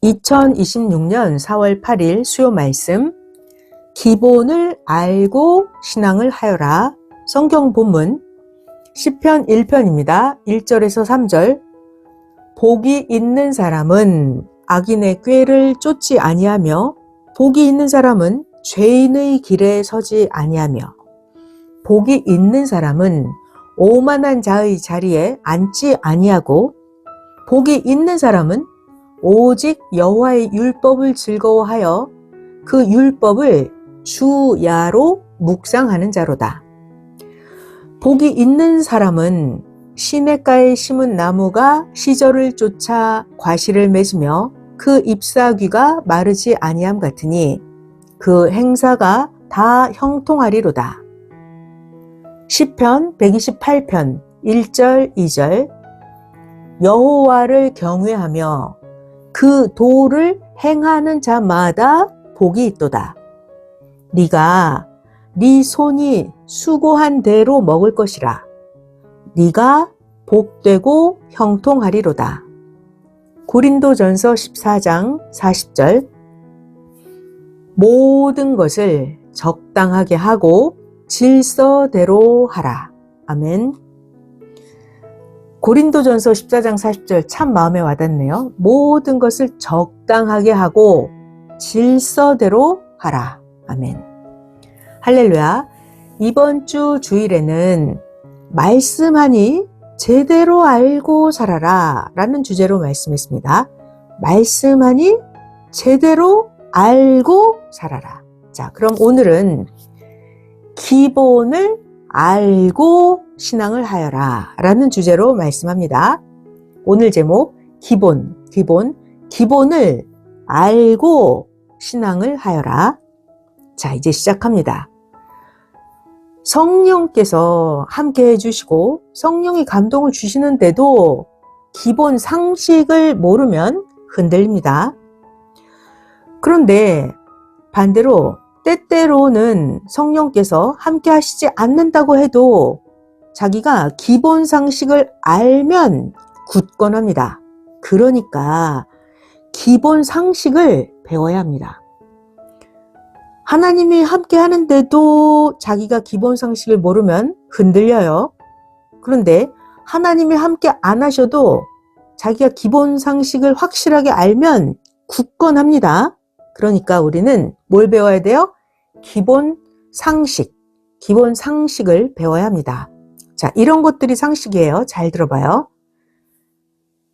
2026년 4월 8일 수요 말씀, 기본을 알고 신앙을 하여라. 성경 본문 시편 1편입니다. 1절에서 3절. 복이 있는 사람은 악인의 꾀를 쫓지 아니하며 복이 있는 사람은 죄인의 길에 서지 아니하며 복이 있는 사람은 오만한 자의 자리에 앉지 아니하고 복이 있는 사람은 오직 여호와의 율법을 즐거워하여 그 율법을 주야로 묵상하는 자로다. 복이 있는 사람은 시냇가에 심은 나무가 시절을 쫓아 과실을 맺으며 그 잎사귀가 마르지 아니함 같으니 그 행사가 다 형통하리로다. 시편 128편 1절 2절. 여호와를 경외하며 그 도를 행하는 자마다 복이 있도다. 네가 네 손이 수고한 대로 먹을 것이라. 네가 복되고 형통하리로다. 고린도전서 14장 40절. 모든 것을 적당하게 하고 질서대로 하라. 아멘. 고린도전서 14장 40절 참 마음에 와닿네요. 모든 것을 적당하게 하고 질서대로 하라. 아멘. 할렐루야. 이번 주 주일에는 말씀하니 제대로 알고 살아라 라는 주제로 말씀했습니다. 말씀하니 제대로 알고 살아라. 자, 그럼 오늘은 기본을 알고 신앙을 하여라 라는 주제로 말씀합니다. 오늘 제목 기본을 알고 신앙을 하여라. 자, 이제 시작합니다. 성령께서 함께 해주시고 성령이 감동을 주시는데도 기본 상식을 모르면 흔들립니다. 그런데 반대로 때때로는 성령께서 함께 하시지 않는다고 해도 자기가 기본 상식을 알면 굳건합니다. 그러니까 기본 상식을 배워야 합니다. 하나님이 함께 하는데도 자기가 기본 상식을 모르면 흔들려요. 그런데 하나님이 함께 안 하셔도 자기가 기본 상식을 확실하게 알면 굳건합니다. 그러니까 우리는 뭘 배워야 돼요? 기본 상식을 배워야 합니다. 자, 이런 것들이 상식이에요. 잘 들어봐요.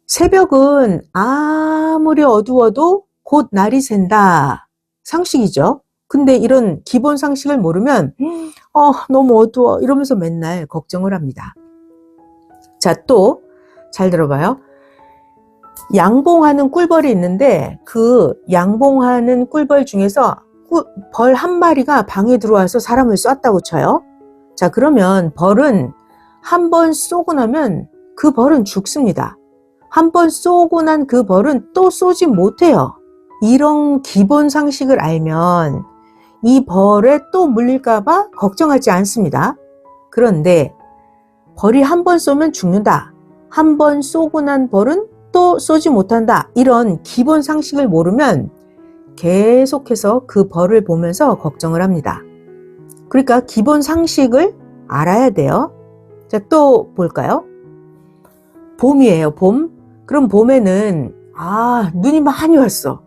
새벽은 아무리 어두워도 곧 날이 샌다. 상식이죠. 근데 이런 기본 상식을 모르면 너무 어두워 이러면서 맨날 걱정을 합니다. 자, 또 잘 들어봐요. 양봉하는 꿀벌이 있는데 그 양봉하는 꿀벌 중에서 벌 한 마리가 방에 들어와서 사람을 쐈다고 쳐요. 자, 그러면 벌은 한 번 쏘고 나면 그 벌은 죽습니다. 한 번 쏘고 난 그 벌은 또 쏘지 못해요. 이런 기본 상식을 알면 이 벌에 또 물릴까봐 걱정하지 않습니다. 그런데 벌이 한 번 쏘면 죽는다. 한 번 쏘고 난 벌은 또 쏘지 못한다. 이런 기본 상식을 모르면 계속해서 그 벌을 보면서 걱정을 합니다. 그러니까 기본 상식을 알아야 돼요. 자, 또 볼까요? 봄이에요, 봄. 그럼 봄에는 눈이 많이 왔어.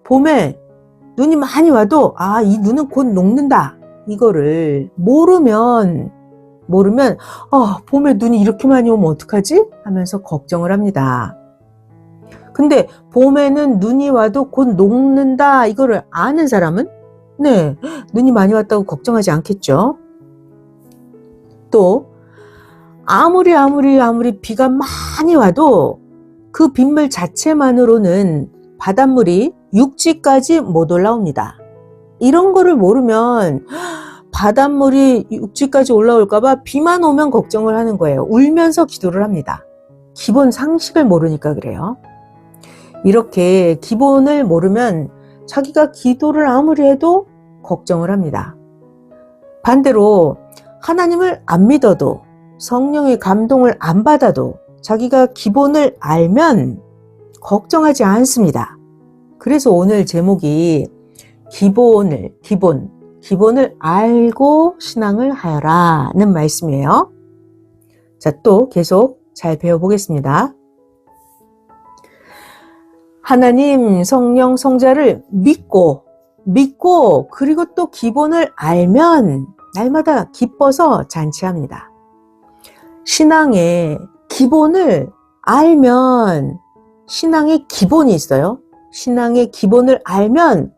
봄에 눈이 많이 와도 이 눈은 곧 녹는다. 이거를 모르면 봄에 눈이 이렇게 많이 오면 어떡하지? 하면서 걱정을 합니다. 근데 봄에는 눈이 와도 곧 녹는다. 이거를 아는 사람은 눈이 많이 왔다고 걱정하지 않겠죠. 또 아무리 비가 많이 와도 그 빗물 자체만으로는 바닷물이 육지까지 못 올라옵니다. 이런 거를 모르면 바닷물이 육지까지 올라올까봐 비만 오면 걱정을 하는 거예요. 울면서 기도를 합니다. 기본 상식을 모르니까 그래요. 이렇게 기본을 모르면 자기가 기도를 아무리 해도 걱정을 합니다. 반대로 하나님을 안 믿어도 성령의 감동을 안 받아도 자기가 기본을 알면 걱정하지 않습니다. 그래서 오늘 제목이 기본을 알고 신앙을 하여라는 말씀이에요. 자, 또 계속 잘 배워보겠습니다. 하나님, 성령, 성자를 믿고 그리고 또 기본을 알면 날마다 기뻐서 잔치합니다. 신앙의 기본을 알면 신앙의 기본이 있어요. 신앙의 기본을 알면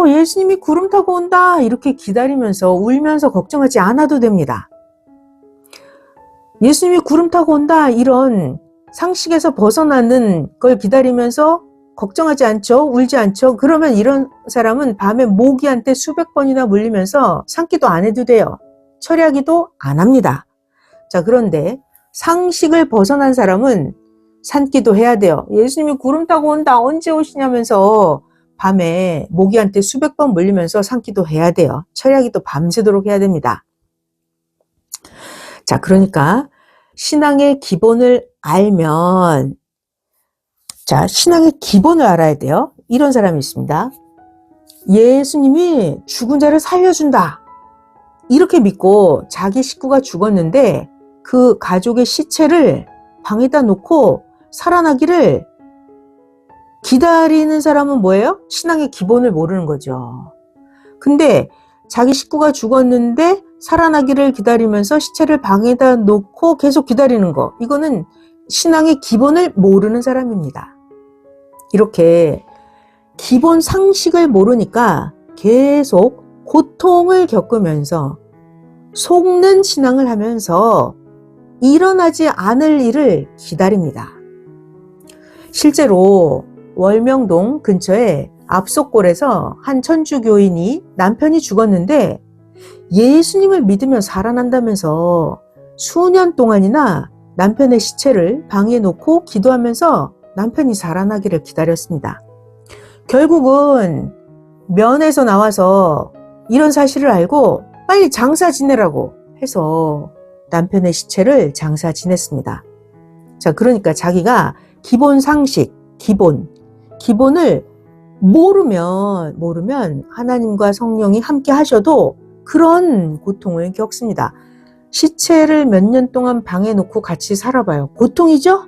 예수님이 구름 타고 온다 이렇게 기다리면서 울면서 걱정하지 않아도 됩니다. 예수님이 구름 타고 온다 이런 상식에서 벗어나는 걸 기다리면서 걱정하지 않죠. 울지 않죠. 그러면 이런 사람은 밤에 모기한테 수백 번이나 물리면서 산기도 안 해도 돼요. 철야기도 안 합니다. 자, 그런데 상식을 벗어난 사람은 산기도 해야 돼요. 예수님이 구름 타고 온다 언제 오시냐면서 밤에 모기한테 수백 번 물리면서 산기도 해야 돼요. 철야기도 밤새도록 해야 됩니다. 자, 그러니까 신앙의 기본을 알면, 자, 신앙의 기본을 알아야 돼요. 이런 사람이 있습니다. 예수님이 죽은 자를 살려준다. 이렇게 믿고 자기 식구가 죽었는데 그 가족의 시체를 방에다 놓고 살아나기를 기다리는 사람은 뭐예요? 신앙의 기본을 모르는 거죠. 근데 자기 식구가 죽었는데 살아나기를 기다리면서 시체를 방에다 놓고 계속 기다리는 거. 이거는 신앙의 기본을 모르는 사람입니다. 이렇게 기본 상식을 모르니까 계속 고통을 겪으면서 속는 신앙을 하면서 일어나지 않을 일을 기다립니다. 실제로 월명동 근처에 압속골에서 한 천주교인이 남편이 죽었는데 예수님을 믿으며 살아난다면서 수년 동안이나 남편의 시체를 방에 놓고 기도하면서 남편이 살아나기를 기다렸습니다. 결국은 면에서 나와서 이런 사실을 알고 빨리 장사 지내라고 해서 남편의 시체를 장사 지냈습니다. 자, 그러니까 자기가 기본 상식, 기본을 모르면 하나님과 성령이 함께 하셔도 그런 고통을 겪습니다. 시체를 몇 년 동안 방에 놓고 같이 살아봐요. 고통이죠?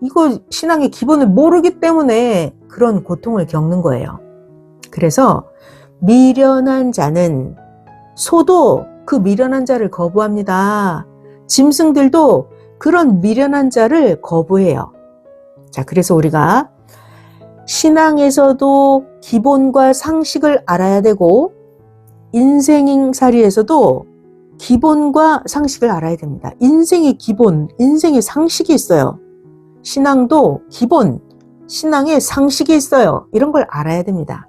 이거 신앙의 기본을 모르기 때문에 그런 고통을 겪는 거예요. 그래서 미련한 자는 소도 그 미련한 자를 거부합니다. 짐승들도 그런 미련한 자를 거부해요. 자, 그래서 우리가 신앙에서도 기본과 상식을 알아야 되고 인생살이에서도 기본과 상식을 알아야 됩니다. 인생의 기본, 인생의 상식이 있어요. 신앙도 기본, 신앙의 상식이 있어요. 이런 걸 알아야 됩니다.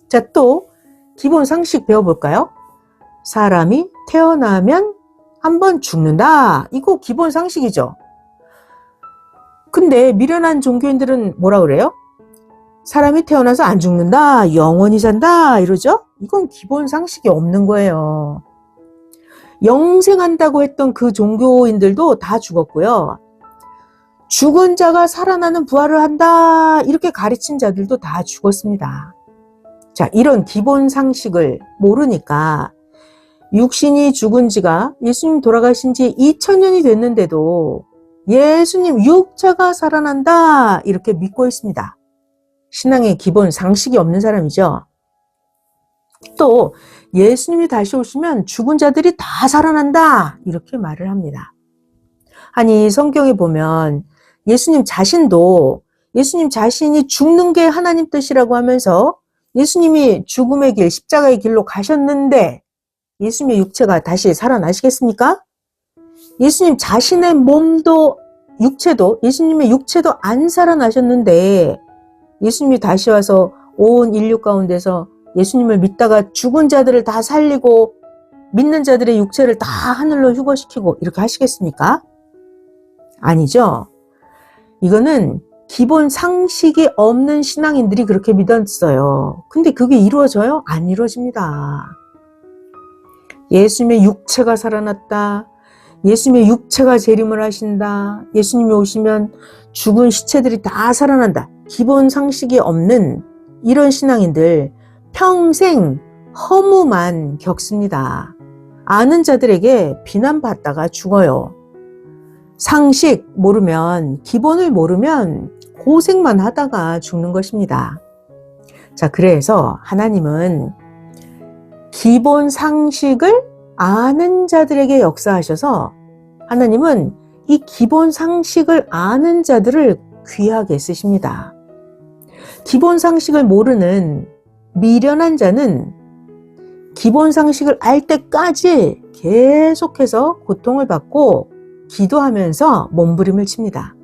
자, 또 기본 상식 배워볼까요? 사람이 태어나면 한번 죽는다. 이거 기본 상식이죠. 근데 미련한 종교인들은 뭐라 그래요? 사람이 태어나서 안 죽는다, 영원히 산다 이러죠? 이건 기본 상식이 없는 거예요. 영생한다고 했던 그 종교인들도 다 죽었고요. 죽은 자가 살아나는 부활을 한다 이렇게 가르친 자들도 다 죽었습니다. 자, 이런 기본 상식을 모르니까 육신이 죽은 지가 예수님 돌아가신 지 2000년이 됐는데도 예수님 육체가 살아난다 이렇게 믿고 있습니다. 신앙의 기본 상식이 없는 사람이죠. 또 예수님이 다시 오시면 죽은 자들이 다 살아난다 이렇게 말을 합니다. 아니, 성경에 보면 예수님 자신이 죽는 게 하나님 뜻이라고 하면서 예수님이 죽음의 길, 십자가의 길로 가셨는데 예수님의 육체가 다시 살아나시겠습니까? 예수님 자신의 예수님의 육체도 안 살아나셨는데 예수님이 다시 와서 온 인류 가운데서 예수님을 믿다가 죽은 자들을 다 살리고 믿는 자들의 육체를 다 하늘로 휴거시키고 이렇게 하시겠습니까? 아니죠. 이거는 기본 상식이 없는 신앙인들이 그렇게 믿었어요. 근데 그게 이루어져요? 안 이루어집니다. 예수님의 육체가 살아났다. 예수님의 육체가 재림을 하신다. 예수님이 오시면 죽은 시체들이 다 살아난다. 기본 상식이 없는 이런 신앙인들 평생 허무만 겪습니다. 아는 자들에게 비난받다가 죽어요. 상식 모르면, 기본을 모르면 고생만 하다가 죽는 것입니다. 자, 그래서 하나님은 기본 상식을 아는 자들에게 역사하셔서 하나님은 이 기본 상식을 아는 자들을 귀하게 쓰십니다. 기본 상식을 모르는 미련한 자는 기본 상식을 알 때까지 계속해서 고통을 받고 기도하면서 몸부림을 칩니다.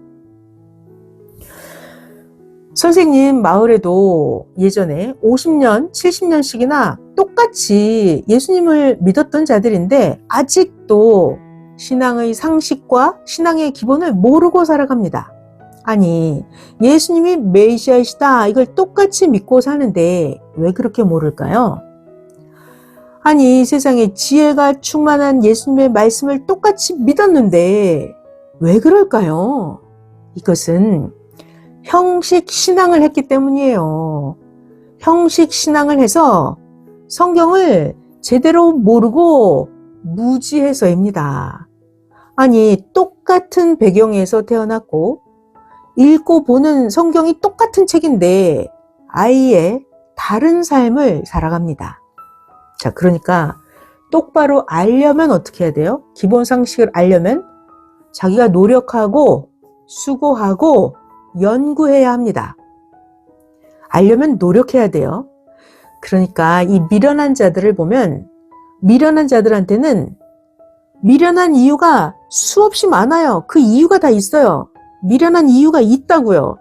선생님 마을에도 예전에 50년, 70년씩이나 똑같이 예수님을 믿었던 자들인데 아직도 신앙의 상식과 신앙의 기본을 모르고 살아갑니다. 아니, 예수님이 메시아이시다 이걸 똑같이 믿고 사는데 왜 그렇게 모를까요? 아니, 세상에 지혜가 충만한 예수님의 말씀을 똑같이 믿었는데 왜 그럴까요? 이것은 형식 신앙을 했기 때문이에요. 형식 신앙을 해서 성경을 제대로 모르고 무지해서입니다. 아니, 똑같은 배경에서 태어났고 읽고 보는 성경이 똑같은 책인데 아예 다른 삶을 살아갑니다. 자, 그러니까 똑바로 알려면 어떻게 해야 돼요? 기본 상식을 알려면 자기가 노력하고 수고하고 연구해야 합니다. 알려면 노력해야 돼요. 그러니까 이 미련한 자들을 보면 미련한 자들한테는 미련한 이유가 수없이 많아요. 그 이유가 다 있어요. 미련한 이유가 있다고요.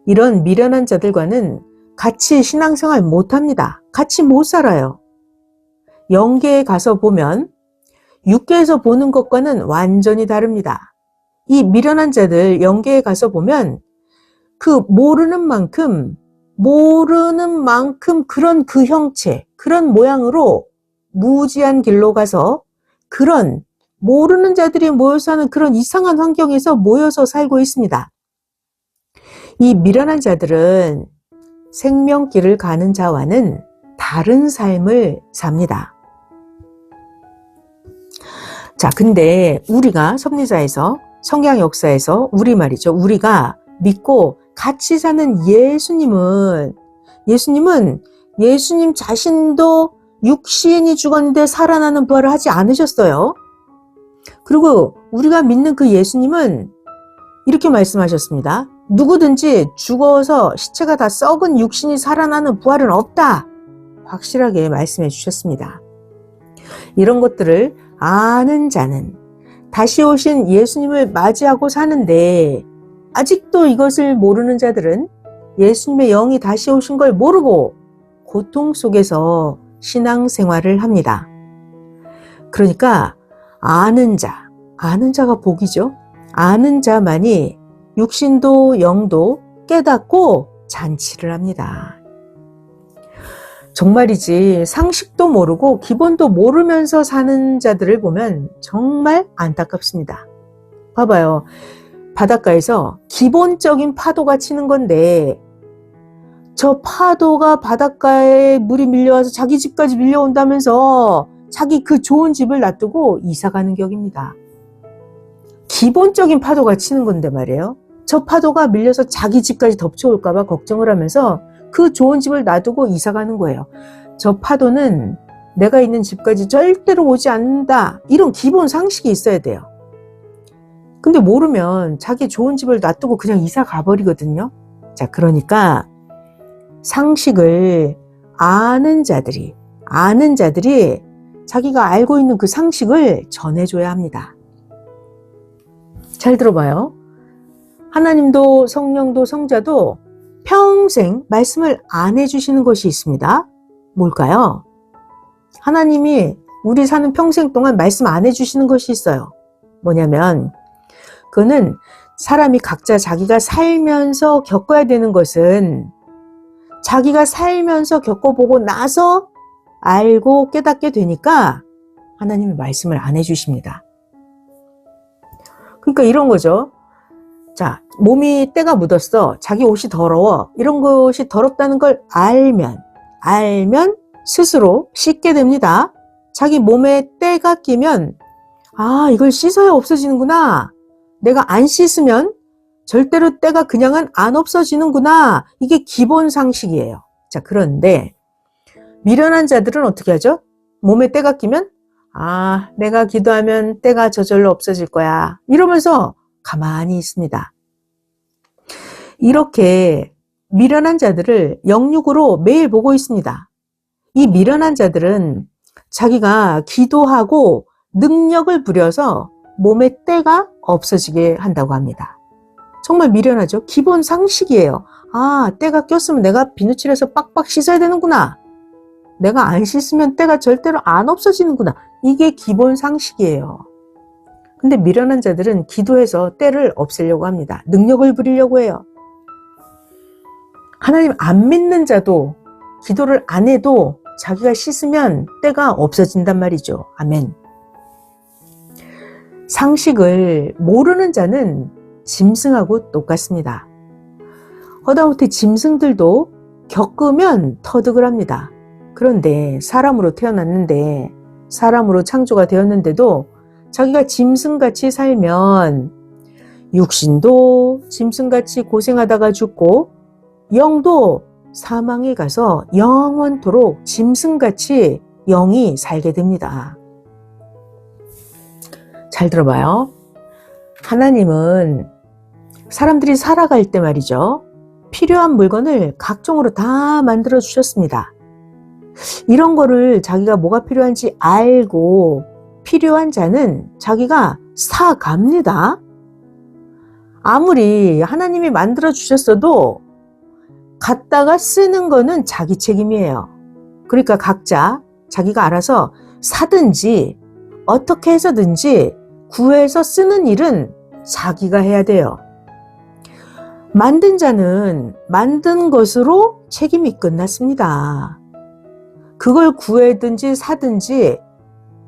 이런 미련한 자들과는 같이 신앙생활 못합니다. 같이 못 살아요. 영계에 가서 보면 육계에서 보는 것과는 완전히 다릅니다. 이 미련한 자들 영계에 가서 보면 그 모르는 만큼 그런 그 형체, 그런 모양으로 무지한 길로 가서 그런 모르는 자들이 모여 사는 그런 이상한 환경에서 모여서 살고 있습니다. 이 미련한 자들은 생명길을 가는 자와는 다른 삶을 삽니다. 자, 근데 우리가 섭리자에서 성경 역사에서 우리가 믿고 같이 사는 예수님은 예수님 자신도 육신이 죽었는데 살아나는 부활을 하지 않으셨어요. 그리고 우리가 믿는 그 예수님은 이렇게 말씀하셨습니다. 누구든지 죽어서 시체가 다 썩은 육신이 살아나는 부활은 없다. 확실하게 말씀해 주셨습니다. 이런 것들을 아는 자는 다시 오신 예수님을 맞이하고 사는데 아직도 이것을 모르는 자들은 예수님의 영이 다시 오신 걸 모르고 고통 속에서 신앙생활을 합니다. 그러니까 아는 자가 복이죠. 아는 자만이 육신도 영도 깨닫고 잔치를 합니다. 정말이지 상식도 모르고 기본도 모르면서 사는 자들을 보면 정말 안타깝습니다. 봐봐요. 바닷가에서 기본적인 파도가 치는 건데 저 파도가 바닷가에 물이 밀려와서 자기 집까지 밀려온다면서 자기 그 좋은 집을 놔두고 이사가는 격입니다. 기본적인 파도가 치는 건데 말이에요. 저 파도가 밀려서 자기 집까지 덮쳐올까 봐 걱정을 하면서 그 좋은 집을 놔두고 이사가는 거예요. 저 파도는 내가 있는 집까지 절대로 오지 않는다. 이런 기본 상식이 있어야 돼요. 근데 모르면 자기 좋은 집을 놔두고 그냥 이사 가버리거든요. 자, 그러니까 상식을 아는 자들이 자기가 알고 있는 그 상식을 전해줘야 합니다. 잘 들어봐요. 하나님도 성령도 성자도 평생 말씀을 안 해주시는 것이 있습니다. 뭘까요? 하나님이 우리 사는 평생 동안 말씀 안 해주시는 것이 있어요. 뭐냐면 그거는 사람이 각자 자기가 살면서 겪어야 되는 것은 자기가 살면서 겪어보고 나서 알고 깨닫게 되니까 하나님이 말씀을 안 해주십니다. 그러니까 이런 거죠. 자, 몸이 때가 묻었어. 자기 옷이 더러워. 이런 것이 더럽다는 걸 알면 스스로 씻게 됩니다. 자기 몸에 때가 끼면 아, 이걸 씻어야 없어지는구나. 내가 안 씻으면 절대로 때가 그냥은 안 없어지는구나. 이게 기본 상식이에요. 자, 그런데 미련한 자들은 어떻게 하죠? 몸에 때가 끼면 아, 내가 기도하면 때가 저절로 없어질 거야. 이러면서 가만히 있습니다. 이렇게 미련한 자들을 영육으로 매일 보고 있습니다. 이 미련한 자들은 자기가 기도하고 능력을 부려서 몸에 때가 없어지게 한다고 합니다. 정말 미련하죠? 기본 상식이에요. 아, 때가 꼈으면 내가 비누칠해서 빡빡 씻어야 되는구나. 내가 안 씻으면 때가 절대로 안 없어지는구나. 이게 기본 상식이에요. 근데 미련한 자들은 기도해서 때를 없애려고 합니다. 능력을 부리려고 해요. 하나님 안 믿는 자도 기도를 안 해도 자기가 씻으면 때가 없어진단 말이죠. 아멘. 상식을 모르는 자는 짐승하고 똑같습니다. 허다못해 짐승들도 겪으면 터득을 합니다. 그런데 사람으로 태어났는데 사람으로 창조가 되었는데도 자기가 짐승같이 살면 육신도 짐승같이 고생하다가 죽고 영도 사망에 가서 영원토록 짐승같이 영이 살게 됩니다. 잘 들어봐요. 하나님은 사람들이 살아갈 때 말이죠. 필요한 물건을 각종으로 다 만들어 주셨습니다. 이런 거를 자기가 뭐가 필요한지 알고 필요한 자는 자기가 사갑니다. 아무리 하나님이 만들어 주셨어도 갖다가 쓰는 거는 자기 책임이에요. 그러니까 각자 자기가 알아서 사든지 어떻게 해서든지 구해서 쓰는 일은 자기가 해야 돼요. 만든 자는 만든 것으로 책임이 끝났습니다. 그걸 구해든지 사든지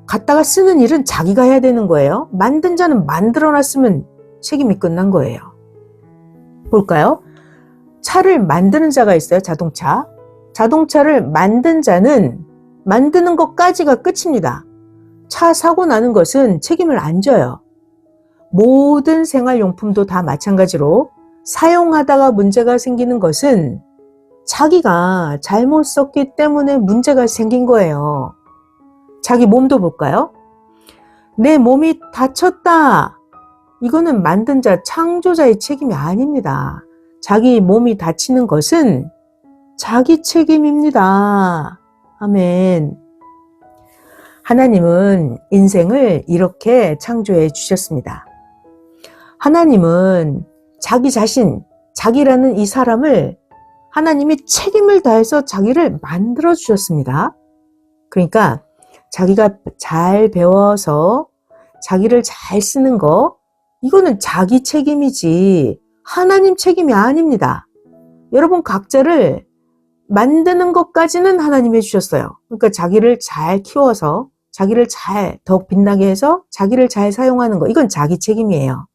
갖다가 쓰는 일은 자기가 해야 되는 거예요. 만든 자는 만들어놨으면 책임이 끝난 거예요. 볼까요? 차를 만드는 자가 있어요. 자동차를 만든 자는 만드는 것까지가 끝입니다. 차 사고 나는 것은 책임을 안 져요. 모든 생활용품도 다 마찬가지로 사용하다가 문제가 생기는 것은 자기가 잘못 썼기 때문에 문제가 생긴 거예요. 자기 몸도 볼까요? 내 몸이 다쳤다. 이거는 만든 자, 창조자의 책임이 아닙니다. 자기 몸이 다치는 것은 자기 책임입니다. 아멘. 하나님은 인생을 이렇게 창조해 주셨습니다. 하나님은 자기 자신, 자기라는 이 사람을 하나님이 책임을 다해서 자기를 만들어 주셨습니다. 그러니까 자기가 잘 배워서 자기를 잘 쓰는 거, 이거는 자기 책임이지 하나님 책임이 아닙니다. 여러분 각자를 만드는 것까지는 하나님이 해주셨어요. 그러니까 자기를 잘 키워서 자기를 잘 더욱 빛나게 해서 자기를 잘 사용하는 거, 이건 자기 책임이에요.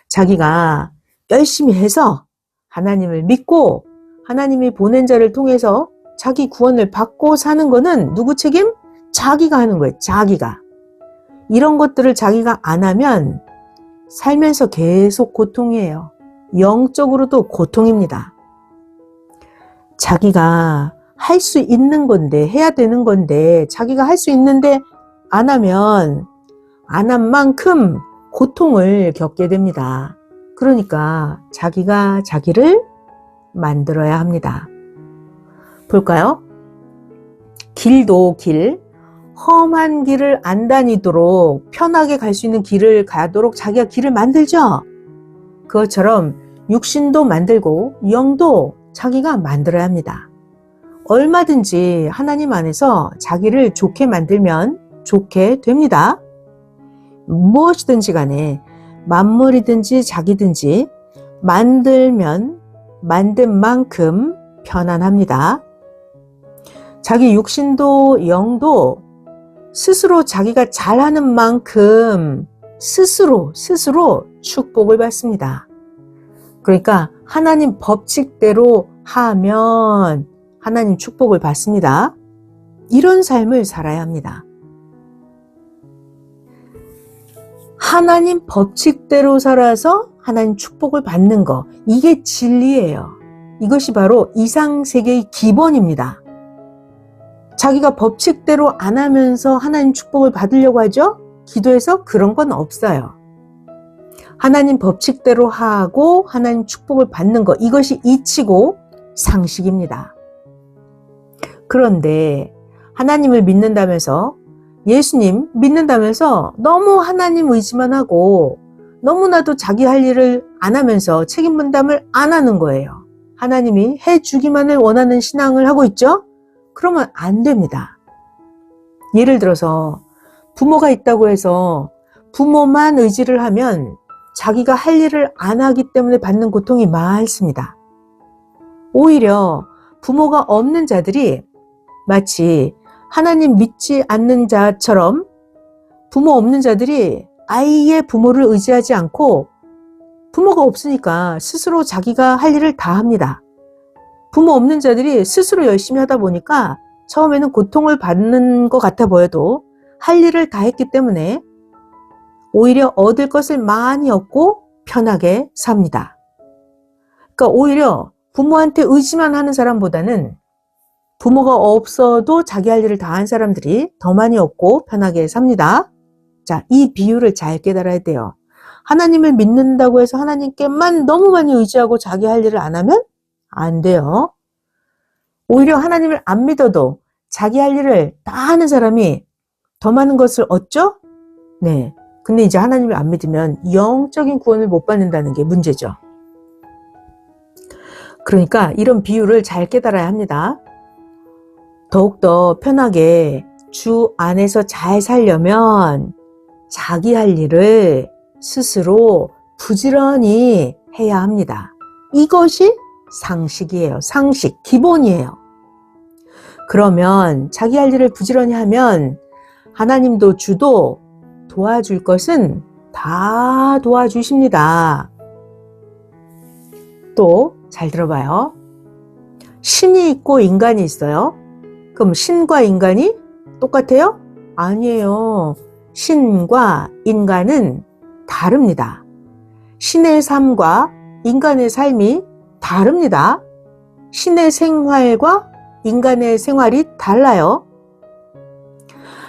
자기가 열심히 해서 하나님을 믿고 하나님이 보낸 자를 통해서 자기 구원을 받고 사는 거는 누구 책임? 자기가 하는 거예요. 자기가. 이런 것들을 자기가 안 하면 살면서 계속 고통이에요. 영적으로도 고통입니다. 자기가 할 수 있는 건데, 해야 되는 건데, 자기가 할 수 있는데 안 하면 안 한 만큼 고통을 겪게 됩니다. 그러니까 자기가 자기를 만들어야 합니다. 볼까요? 길도 험한 길을 안 다니도록 편하게 갈 수 있는 길을 가도록 자기가 길을 만들죠. 그것처럼 육신도 만들고 영도 자기가 만들어야 합니다. 얼마든지 하나님 안에서 자기를 좋게 만들면 좋게 됩니다. 무엇이든지 간에 만물이든지 자기든지 만들면 만든 만큼 편안합니다. 자기 육신도 영도 스스로 자기가 잘하는 만큼 스스로 축복을 받습니다. 그러니까 하나님 법칙대로 하면 하나님 축복을 받습니다. 이런 삶을 살아야 합니다. 하나님 법칙대로 살아서 하나님 축복을 받는 거, 이게 진리예요. 이것이 바로 이상세계의 기본입니다. 자기가 법칙대로 안 하면서 하나님 축복을 받으려고 하죠? 기도에서 그런 건 없어요. 하나님 법칙대로 하고 하나님 축복을 받는 것, 이것이 이치고 상식입니다. 그런데 하나님을 믿는다면서, 예수님 믿는다면서 너무 하나님 의지만 하고 너무나도 자기 할 일을 안 하면서 책임 분담을 안 하는 거예요. 하나님이 해주기만을 원하는 신앙을 하고 있죠? 그러면 안 됩니다. 예를 들어서 부모가 있다고 해서 부모만 의지를 하면 자기가 할 일을 안 하기 때문에 받는 고통이 많습니다. 오히려 부모가 없는 자들이 마치 하나님 믿지 않는 자처럼, 부모 없는 자들이 아예 부모를 의지하지 않고 부모가 없으니까 스스로 자기가 할 일을 다 합니다. 부모 없는 자들이 스스로 열심히 하다 보니까 처음에는 고통을 받는 것 같아 보여도 할 일을 다 했기 때문에 오히려 얻을 것을 많이 얻고 편하게 삽니다. 그러니까 오히려 부모한테 의지만 하는 사람보다는 부모가 없어도 자기 할 일을 다 한 사람들이 더 많이 얻고 편하게 삽니다. 자, 이 비유를 잘 깨달아야 돼요. 하나님을 믿는다고 해서 하나님께만 너무 많이 의지하고 자기 할 일을 안 하면 안 돼요. 오히려 하나님을 안 믿어도 자기 할 일을 다 하는 사람이 더 많은 것을 얻죠? 네. 근데 이제 하나님을 안 믿으면 영적인 구원을 못 받는다는 게 문제죠. 그러니까 이런 비유를 잘 깨달아야 합니다. 더욱더 편하게 주 안에서 잘 살려면 자기 할 일을 스스로 부지런히 해야 합니다. 이것이 상식이에요. 상식, 기본이에요. 그러면 자기 할 일을 부지런히 하면 하나님도 주도 도와줄 것은 다 도와주십니다. 또 잘 들어봐요. 신이 있고 인간이 있어요. 그럼 신과 인간이 똑같아요? 아니에요. 신과 인간은 다릅니다. 신의 삶과 인간의 삶이 다릅니다. 신의 생활과 인간의 생활이 달라요.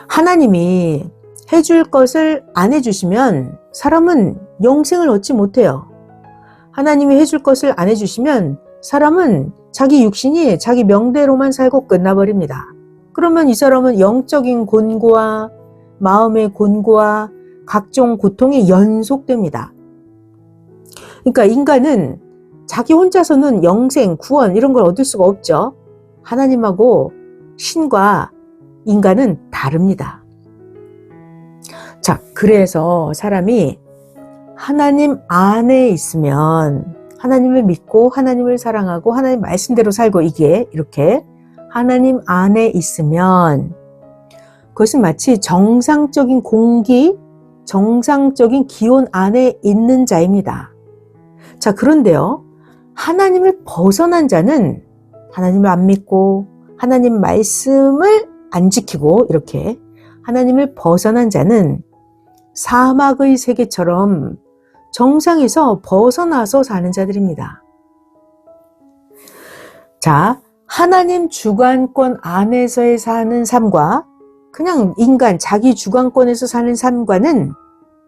하나님이 해줄 것을 안 해주시면 사람은 영생을 얻지 못해요. 하나님이 해줄 것을 안 해주시면 사람은 자기 육신이 자기 명대로만 살고 끝나버립니다. 그러면 이 사람은 영적인 곤고와 마음의 곤고와 각종 고통이 연속됩니다. 그러니까 인간은 자기 혼자서는 영생, 구원 이런 걸 얻을 수가 없죠. 하나님하고 신과 인간은 다릅니다. 자, 그래서 사람이 하나님 안에 있으면 하나님을 믿고 하나님을 사랑하고 하나님 말씀대로 살고, 이게 이렇게 하나님 안에 있으면 그것은 마치 정상적인 공기, 정상적인 기온 안에 있는 자입니다. 자, 그런데요, 하나님을 벗어난 자는 하나님을 안 믿고 하나님 말씀을 안 지키고, 이렇게 하나님을 벗어난 자는 사막의 세계처럼 정상에서 벗어나서 사는 자들입니다. 자, 하나님 주관권 안에서의 사는 삶과 그냥 인간 자기 주관권에서 사는 삶과는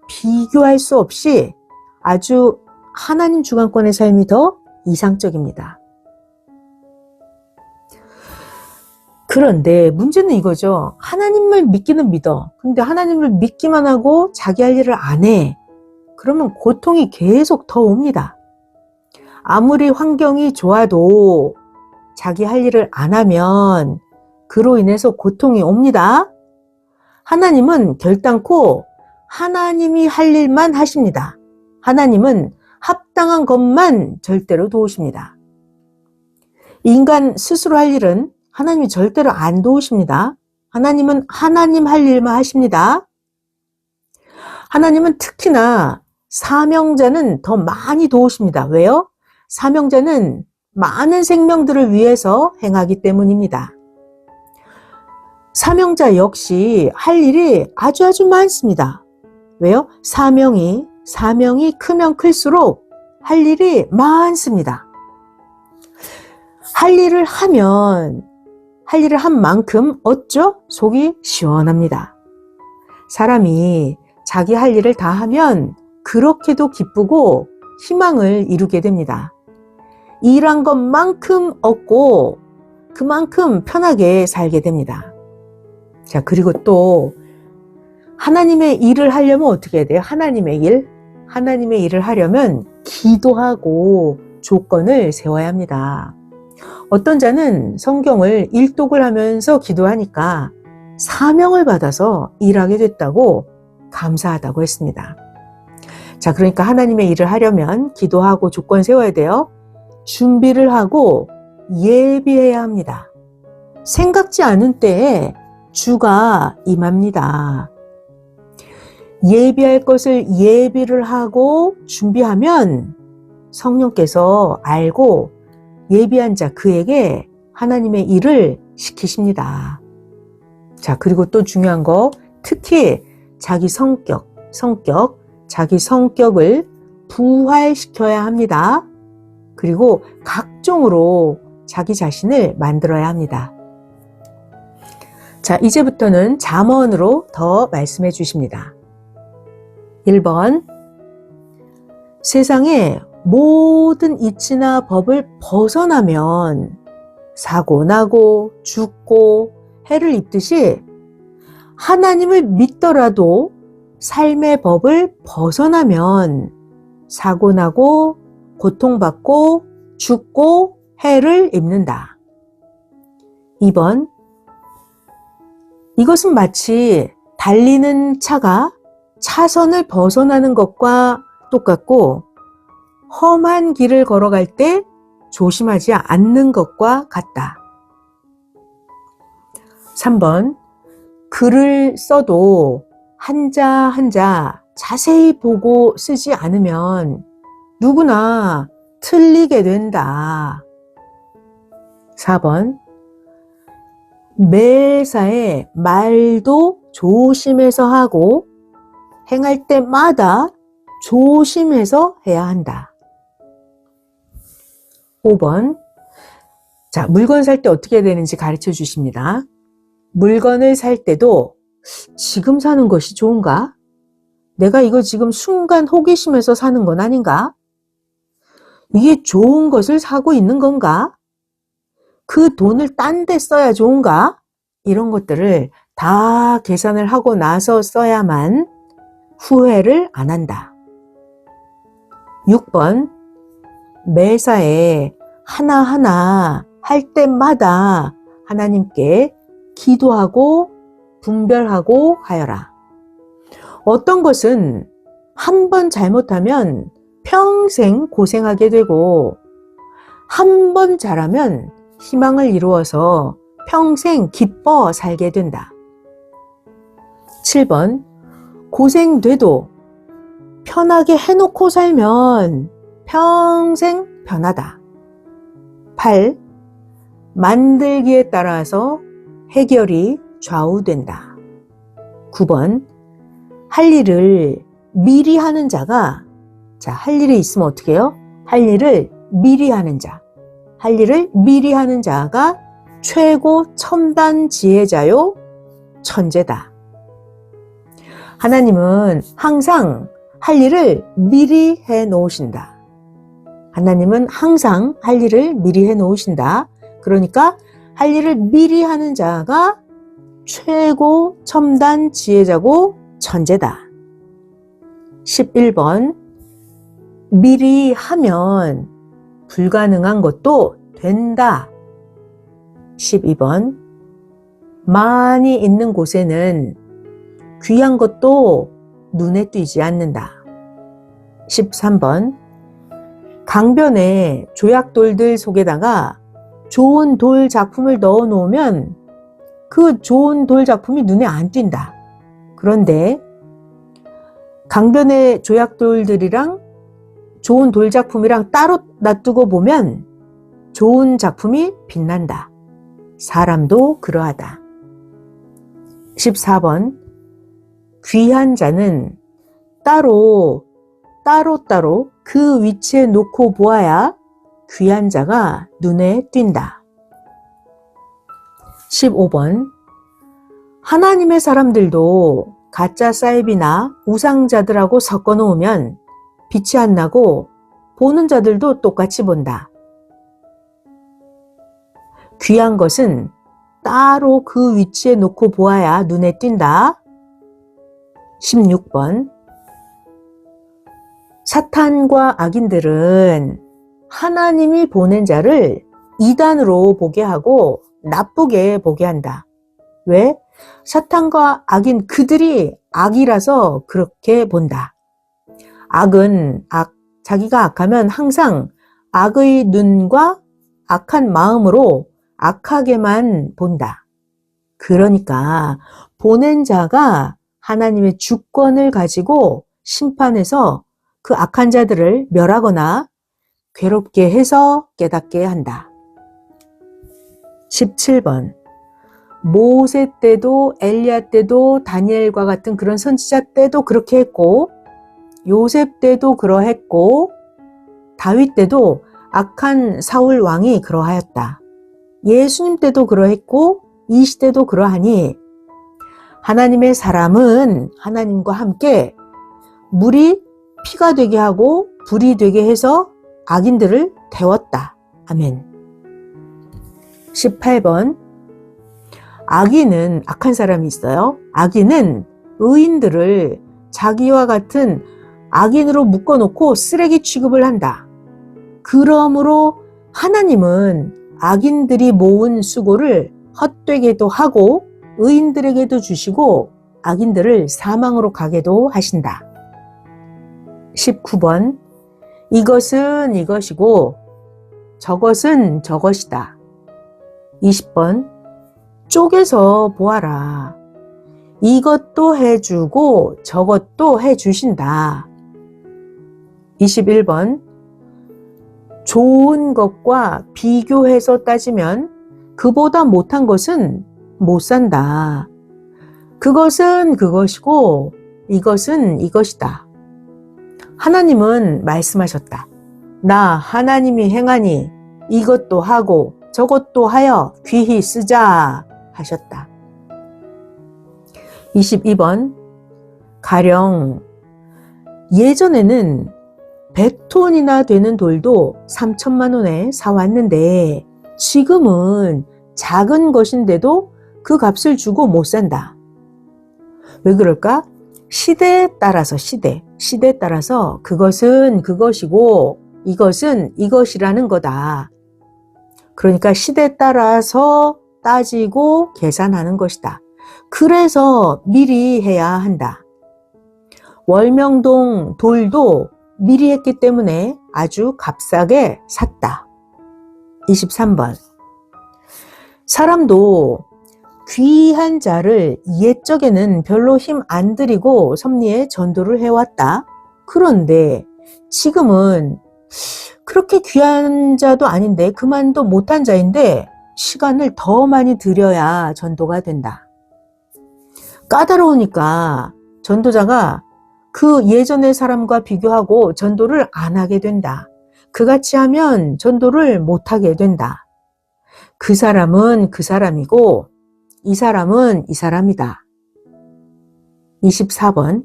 비교할 수 없이 아주 하나님 주관권의 삶이 더 이상적입니다. 그런데 문제는 이거죠. 하나님을 믿기는 믿어. 근데 하나님을 믿기만 하고 자기 할 일을 안 해. 그러면 고통이 계속 더 옵니다. 아무리 환경이 좋아도 자기 할 일을 안 하면 그로 인해서 고통이 옵니다. 하나님은 결단코 하나님이 할 일만 하십니다. 하나님은 합당한 것만 절대로 도우십니다. 인간 스스로 할 일은 하나님이 절대로 안 도우십니다. 하나님은 하나님 할 일만 하십니다. 하나님은 특히나 사명자는 더 많이 도우십니다. 왜요? 사명자는 많은 생명들을 위해서 행하기 때문입니다. 사명자 역시 할 일이 아주 많습니다. 왜요? 사명이 크면 클수록 할 일이 많습니다. 할 일을 한 만큼 어쩌? 속이 시원합니다. 사람이 자기 할 일을 다 하면 그렇게도 기쁘고 희망을 이루게 됩니다. 일한 것만큼 얻고 그만큼 편하게 살게 됩니다. 자, 그리고 또 하나님의 일을 하려면 어떻게 해야 돼요? 하나님의 일을 하려면 기도하고 조건을 세워야 합니다. 어떤 자는 성경을 일독을 하면서 기도하니까 사명을 받아서 일하게 됐다고 감사하다고 했습니다. 자, 그러니까 하나님의 일을 하려면 기도하고 조건 세워야 돼요. 준비를 하고 예비해야 합니다. 생각지 않은 때에 주가 임합니다. 예비할 것을 예비를 하고 준비하면 성령께서 알고 예비한 자 그에게 하나님의 일을 시키십니다. 자, 그리고 또 중요한 거, 특히 자기 자기 성격을 부활시켜야 합니다. 그리고 각종으로 자기 자신을 만들어야 합니다. 자, 이제부터는 잠언으로 더 말씀해 주십니다. 1번, 세상의 모든 이치나 법을 벗어나면 사고나고 죽고 해를 입듯이 하나님을 믿더라도 삶의 법을 벗어나면 사고나고 고통받고 죽고 해를 입는다. 2번, 이것은 마치 달리는 차가 차선을 벗어나는 것과 똑같고 험한 길을 걸어갈 때 조심하지 않는 것과 같다. 3번, 글을 써도 한자 한자 자세히 보고 쓰지 않으면 누구나 틀리게 된다. 4번, 매사에 말도 조심해서 하고 행할 때마다 조심해서 해야 한다. 5번, 자, 물건 살 때 어떻게 해야 되는지 가르쳐 주십니다. 물건을 살 때도 지금 사는 것이 좋은가? 내가 이거 지금 순간 호기심에서 사는 건 아닌가? 이게 좋은 것을 사고 있는 건가? 그 돈을 딴 데 써야 좋은가? 이런 것들을 다 계산을 하고 나서 써야만 후회를 안 한다. 6번, 매사에 하나하나 할 때마다 하나님께 기도하고 분별하고 하여라. 어떤 것은 한 번 잘못하면 평생 고생하게 되고 한 번 잘하면 희망을 이루어서 평생 기뻐 살게 된다. 7번, 고생돼도 편하게 해놓고 살면 평생 편하다. 8. 만들기에 따라서 해결이 좌우된다. 9번, 할 일을 미리 하는 자가, 자, 할 일이 있으면 어떻게 해요? 할 일을 미리 하는 자. 할 일을 미리 하는 자가 최고 첨단 지혜자요, 천재다. 하나님은 항상 할 일을 미리 해 놓으신다. 하나님은 항상 할 일을 미리 해 놓으신다. 그러니까 할 일을 미리 하는 자가 최고 첨단 지혜자고 천재다. 11번, 미리 하면 불가능한 것도 된다. 12번, 많이 있는 곳에는 귀한 것도 눈에 띄지 않는다. 13번, 강변에 조약돌들 속에다가 좋은 돌 작품을 넣어 놓으면 그 좋은 돌 작품이 눈에 안 띈다. 그런데 강변의 조약돌들이랑 좋은 돌작품이랑 따로 놔두고 보면 좋은 작품이 빛난다. 사람도 그러하다. 14번 귀한 자는 따로 그 위치에 놓고 보아야 귀한 자가 눈에 띈다. 15번 하나님의 사람들도 가짜 사이비나 우상자들하고 섞어 놓으면 빛이 안 나고 보는 자들도 똑같이 본다. 귀한 것은 따로 그 위치에 놓고 보아야 눈에 띈다. 16번 사탄과 악인들은 하나님이 보낸 자를 이단으로 보게 하고 나쁘게 보게 한다. 왜? 사탄과 악인 그들이 악이라서 그렇게 본다. 악은 자기가 악하면 항상 악의 눈과 악한 마음으로 악하게만 본다. 그러니까 보낸 자가 하나님의 주권을 가지고 심판해서 그 악한 자들을 멸하거나 괴롭게 해서 깨닫게 한다. 17번 모세 때도 엘리야 때도 다니엘과 같은 그런 선지자 때도 그렇게 했고 요셉 때도 그러했고 다윗 때도 악한 사울 왕이 그러하였다. 예수님 때도 그러했고 이 시대도 그러하니 하나님의 사람은 하나님과 함께 물이 피가 되게 하고 불이 되게 해서 악인들을 태웠다. 아멘. 18번 악인은 악한 사람이 있어요. 악인은 의인들을 자기와 같은 악인으로 묶어놓고 쓰레기 취급을 한다. 그러므로 하나님은 악인들이 모은 수고를 헛되게도 하고 의인들에게도 주시고 악인들을 사망으로 가게도 하신다. 19번 이것은 이것이고 저것은 저것이다. 20번 쪼개서 보아라. 이것도 해주고 저것도 해주신다. 21번 좋은 것과 비교해서 따지면 그보다 못한 것은 못 산다. 그것은 그것이고 이것은 이것이다. 하나님은 말씀하셨다. 나 하나님이 행하니 이것도 하고 저것도 하여 귀히 쓰자 하셨다. 22번 가령 예전에는 100톤이나 되는 돌도 3천만 원에 사왔는데 지금은 작은 것인데도 그 값을 주고 못 산다. 왜 그럴까? 시대에 따라서 시대에 따라서 그것은 그것이고 이것은 이것이라는 거다. 그러니까 시대에 따라서 따지고 계산하는 것이다. 그래서 미리 해야 한다. 월명동 돌도 미리 했기 때문에 아주 값싸게 샀다. 23번 사람도 귀한 자를 옛적에는 별로 힘 안 들이고 섭리에 전도를 해왔다. 그런데 지금은 그렇게 귀한 자도 아닌데 그만도 못한 자인데 시간을 더 많이 들여야 전도가 된다. 까다로우니까 전도자가 그 예전의 사람과 비교하고 전도를 안 하게 된다. 그같이 하면 전도를 못하게 된다. 그 사람은 그 사람이고 이 사람은 이 사람이다. 24번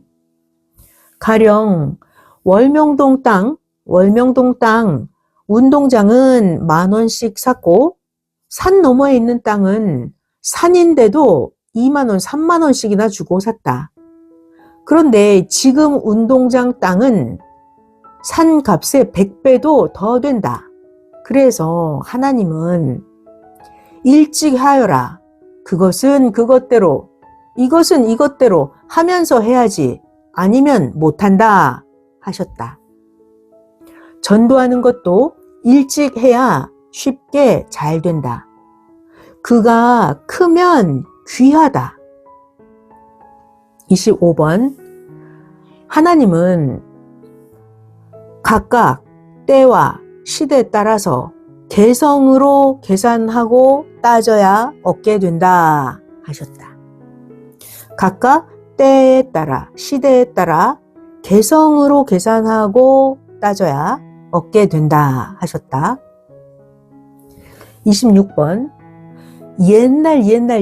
가령 월명동 땅 운동장은 10,000원씩 샀고 산 너머에 있는 땅은 산인데도 20,000원, 30,000원씩이나 주고 샀다. 그런데 지금 운동장 땅은 산 값의 100배도 더 된다. 그래서 하나님은 일찍 하여라. 그것은 그것대로, 이것은 이것대로 하면서 해야지. 아니면 못한다 하셨다. 전도하는 것도 일찍 해야 쉽게 잘 된다. 그가 크면 귀하다. 25번 하나님은 각각 때와 시대에 따라서 개성으로 계산하고 따져야 얻게 된다 하셨다. 각각 때에 따라 시대에 따라 개성으로 계산하고 따져야 얻게 된다 하셨다. 26번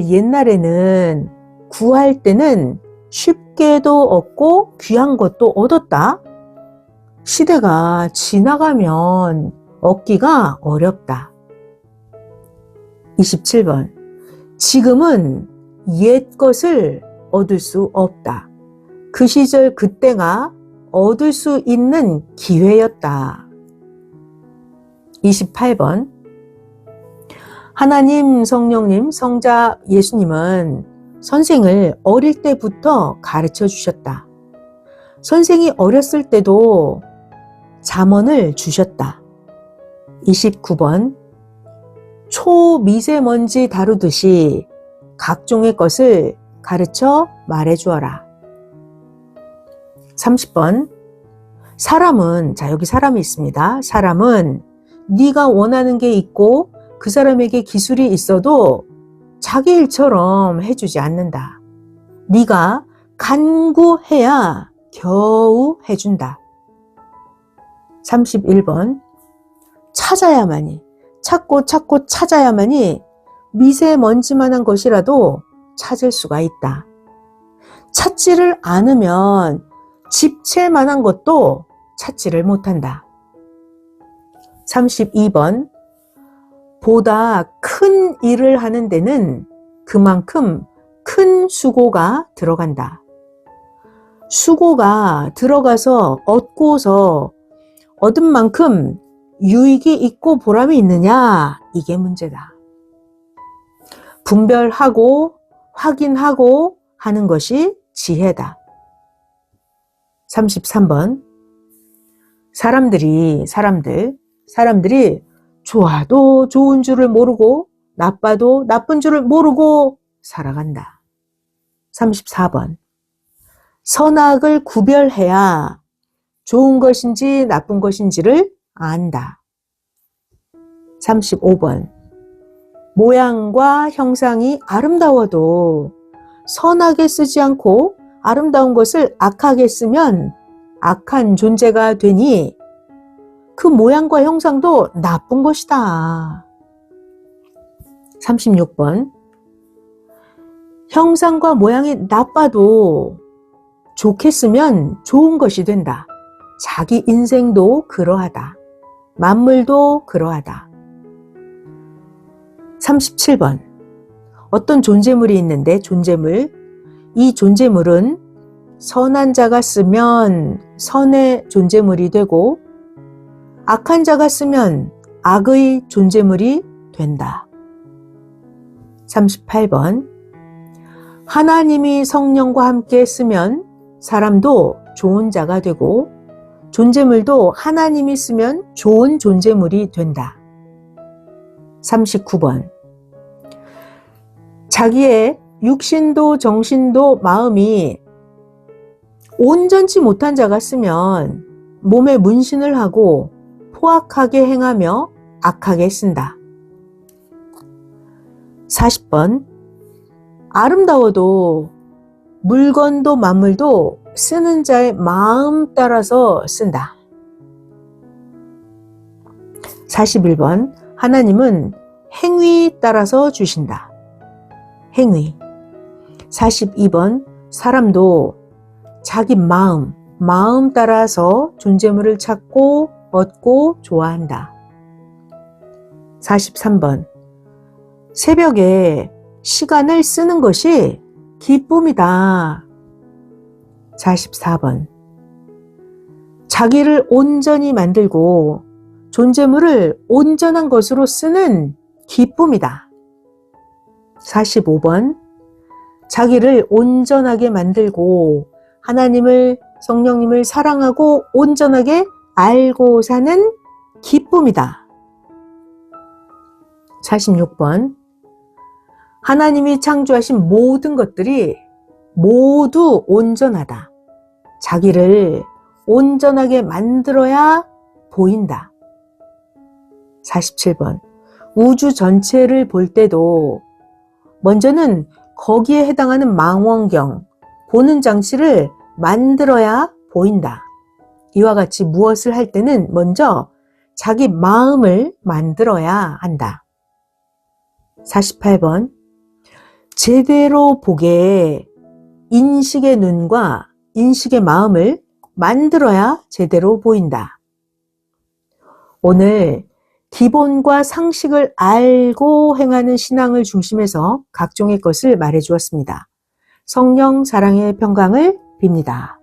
옛날에는 구할 때는 쉽게도 얻고 귀한 것도 얻었다. 시대가 지나가면 얻기가 어렵다. 27번 지금은 옛 것을 얻을 수 없다. 그 시절 그때가 얻을 수 있는 기회였다. 28번 하나님, 성령님, 성자 예수님은 선생을 어릴 때부터 가르쳐 주셨다. 선생이 어렸을 때도 잠언을 주셨다. 29번 초미세먼지 다루듯이 각종의 것을 가르쳐 말해주어라. 30번 사람은, 자 여기 사람이 있습니다. 사람은 네가 원하는 게 있고 그 사람에게 기술이 있어도 자기 일처럼 해주지 않는다. 네가 간구해야 겨우 해준다. 31번 찾아야만이, 찾고 찾아야만이 미세먼지만한 것이라도 찾을 수가 있다. 찾지를 않으면 집채만한 것도 찾지를 못한다. 32번 보다 큰 일을 하는 데는 그만큼 큰 수고가 들어간다. 수고가 들어가서 얻고서 얻은 만큼 유익이 있고 보람이 있느냐, 이게 문제다. 분별하고 확인하고 하는 것이 지혜다. 33번 사람들이 좋아도 좋은 줄을 모르고 나빠도 나쁜 줄을 모르고 살아간다. 34번 선악을 구별해야 좋은 것인지 나쁜 것인지를 안다. 35번 모양과 형상이 아름다워도 선하게 쓰지 않고 아름다운 것을 악하게 쓰면 악한 존재가 되니 그 모양과 형상도 나쁜 것이다. 36번 형상과 모양이 나빠도 좋게 쓰면 좋은 것이 된다. 자기 인생도 그러하다. 만물도 그러하다. 37번 어떤 존재물이 있는데 이 존재물은 선한 자가 쓰면 선의 존재물이 되고 악한 자가 쓰면 악의 존재물이 된다. 38번 하나님이 성령과 함께 쓰면 사람도 좋은 자가 되고 존재물도 하나님이 쓰면 좋은 존재물이 된다. 39번 자기의 육신도 정신도 마음이 온전치 못한 자가 쓰면 몸에 문신을 하고 포악하게 행하며 악하게 쓴다. 40번 아름다워도 물건도 만물도 쓰는 자의 마음 따라서 쓴다. 41번 하나님은 행위 따라서 주신다. 행위. 42번 사람도 자기 마음 따라서 존재물을 찾고 얻고 좋아한다. 43번 새벽에 시간을 쓰는 것이 기쁨이다. 44번 자기를 온전히 만들고 존재물을 온전한 것으로 쓰는 기쁨이다. 45번 자기를 온전하게 만들고 하나님을 성령님을 사랑하고 온전하게 알고 사는 기쁨이다. 46번 하나님이 창조하신 모든 것들이 모두 온전하다. 자기를 온전하게 만들어야 보인다. 47번. 우주 전체를 볼 때도 먼저는 거기에 해당하는 망원경, 보는 장치를 만들어야 보인다. 이와 같이 무엇을 할 때는 먼저 자기 마음을 만들어야 한다. 48번. 제대로 보게 인식의 눈과 인식의 마음을 만들어야 제대로 보인다. 오늘 기본과 상식을 알고 행하는 신앙을 중심해서 각종의 것을 말해 주었습니다. 성령 사랑의 평강을 빕니다.